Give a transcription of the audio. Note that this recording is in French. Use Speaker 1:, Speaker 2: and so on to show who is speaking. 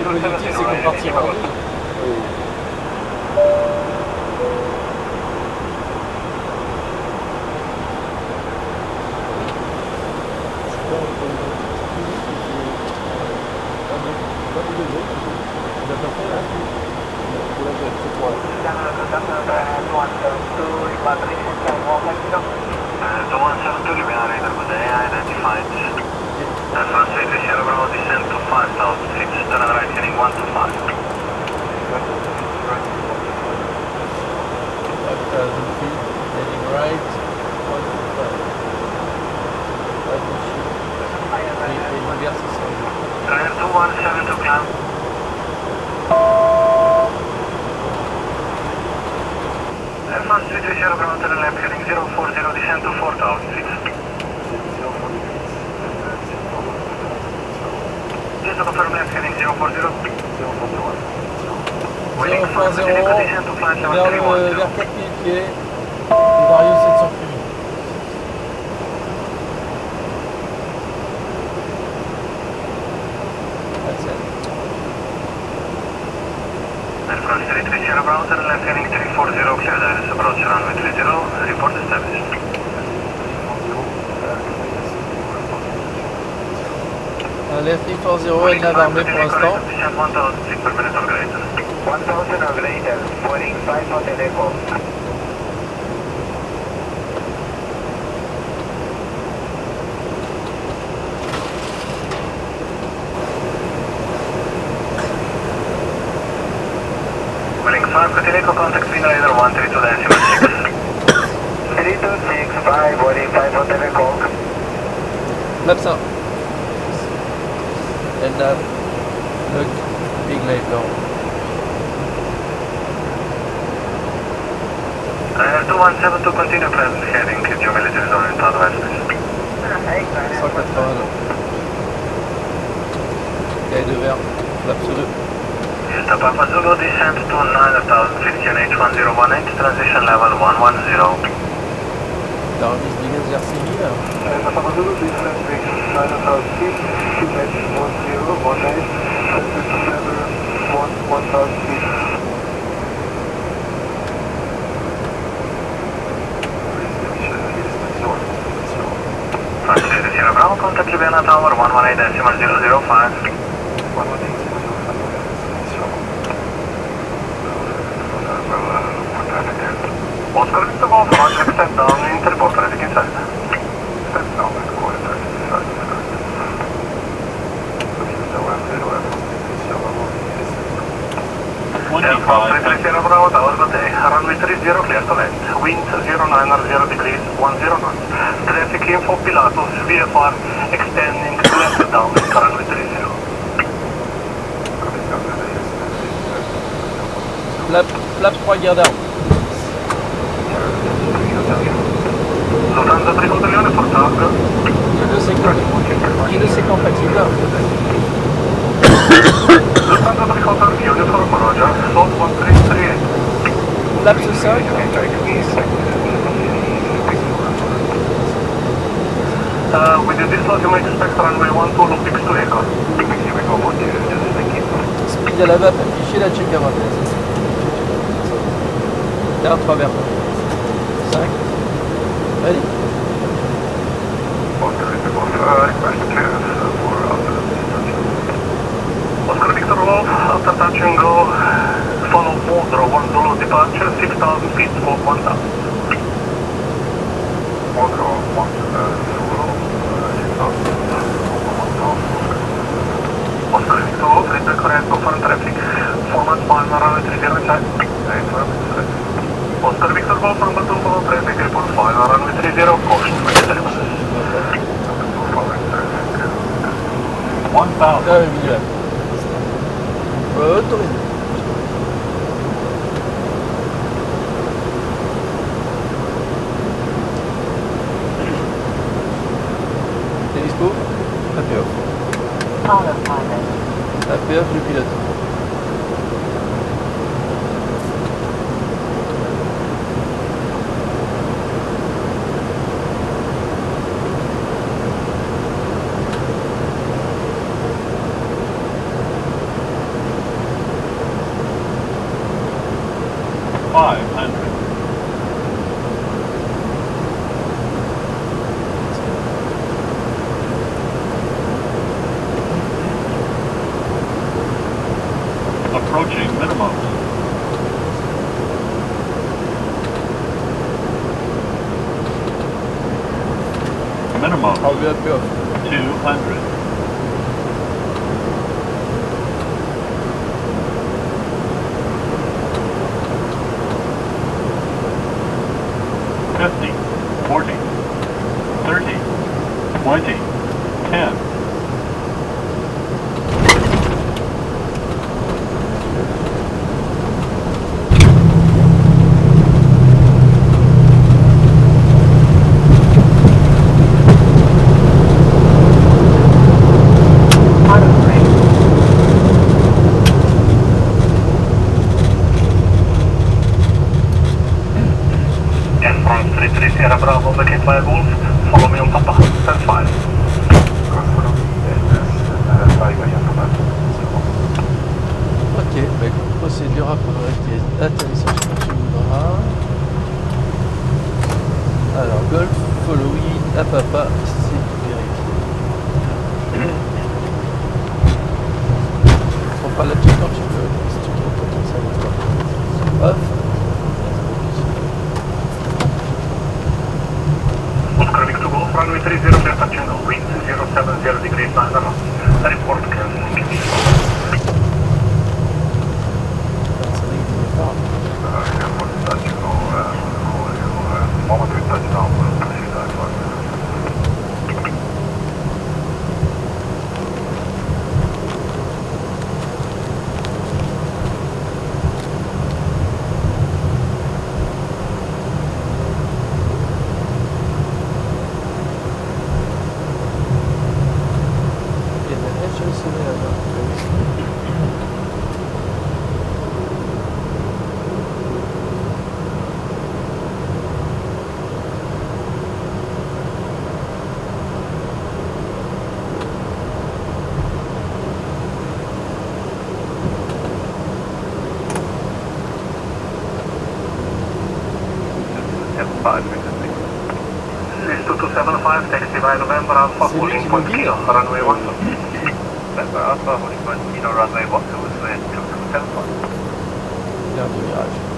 Speaker 1: côté positif, c'est qu'on partira en ville.
Speaker 2: The 172 Ljubljana RWY30 identified. Advance rate is Bravo descent to 5,000 feet. Turn and right heading 125.
Speaker 1: 5,000 feet, heading right, 125. Et l'hiver, c'est ça.
Speaker 2: Runner 2172 climb. Advance rate is Bravo turn left heading 040 descent to 4,000 feet. Just to confirm left heading 040.
Speaker 1: 0.0 vers 4000 pieds, et Vario 700 km. That's it.
Speaker 2: Advance 330 Bravo turn left heading 340 clear there. Approach runway 30, report established.
Speaker 1: Les 340 est de la armée pour l'instant.
Speaker 2: 1000 feet per minute or greater.
Speaker 3: 1000 or greater, boarding 5 Hotel Echo.
Speaker 2: Willing 5 Hotel Echo, contact wind radar 132.6.
Speaker 3: 3265, boarding 5 Hotel Echo.
Speaker 1: Flaps 1. And look, big light down.
Speaker 2: Runner 2172, continue present heading to military zone in southwest.
Speaker 1: 180. Caille de verre, flaps 2.
Speaker 2: Delta Papa Zulu, descent to 9000 feet, QNH1018, transition level 110.
Speaker 1: T'as remis des gaz vers 6000.
Speaker 3: Delta Papa Zulu, descent reach 9000 feet, QNH1018, transition level 1000 feet.
Speaker 2: Translated Sierra Bravo, contact Ljubljana Tower 118.005.
Speaker 3: 118.005.
Speaker 2: Oscar Victor Golf, Roger, step down, interport, traffic inside.
Speaker 3: Step down, core traffic inside.
Speaker 2: Sierra Bravo Tower, good day. Runway 30 clear to land. Wind 090 degrees, 10 knots. Traffic info Pilatus, VFR, extending left down, runway 30.
Speaker 1: Flaps 3 garde d'armes.
Speaker 2: Lufthansa 3 Hotel Lione for task.
Speaker 1: Qui de c'est compatible?
Speaker 2: Lufthansa 3 Hotel Lione for Roger, South 1338.
Speaker 1: Flaps 5.
Speaker 2: With the dislodge you may expect runway 12 loop X to Echo.
Speaker 1: Speed à la vape, affiché la check avant. Terre travers. 5. Allez.
Speaker 2: Oscar Victor Wolf, after touch and go, follow Modro 1 Zulu departure, 6,000 feet, for 1,000. Modro 1 Zulu, 6,000 feet, for 1,000. Oscar Victor Wolf, return correct, confirm traffic, format final runway 30 inside. Oscar Victor Golf, number 2 follow traffic, report final runway 30, caution for services. 1,000.
Speaker 1: Milieu. Autorisé. T'es dispo? Happy off. Happy off, je pilote.
Speaker 4: 500. Approaching minimums. Minimum
Speaker 1: How we are
Speaker 4: 200. $50, $40, $30, $20, $10.
Speaker 2: Bravo, vacate via Wolf, follow me on Papa, stand 5.
Speaker 1: Ok, bah écoute, procédure à prendre atterrissage Ljubljana. Alors, Golf, following, à papa, c'est vérifié. On fera là-dessus quand tu veux, si tu veux pas comme ça, hop.
Speaker 2: Curving to Golf, runway 30, Delta Tango, wind 070 degrees 9 knots. Report cancelling. This 2275, taxi by November Alpha, holding point Kilo, runway 12. November Alpha, holding point Kilo, runway 12, 2275.
Speaker 1: Bien du virage.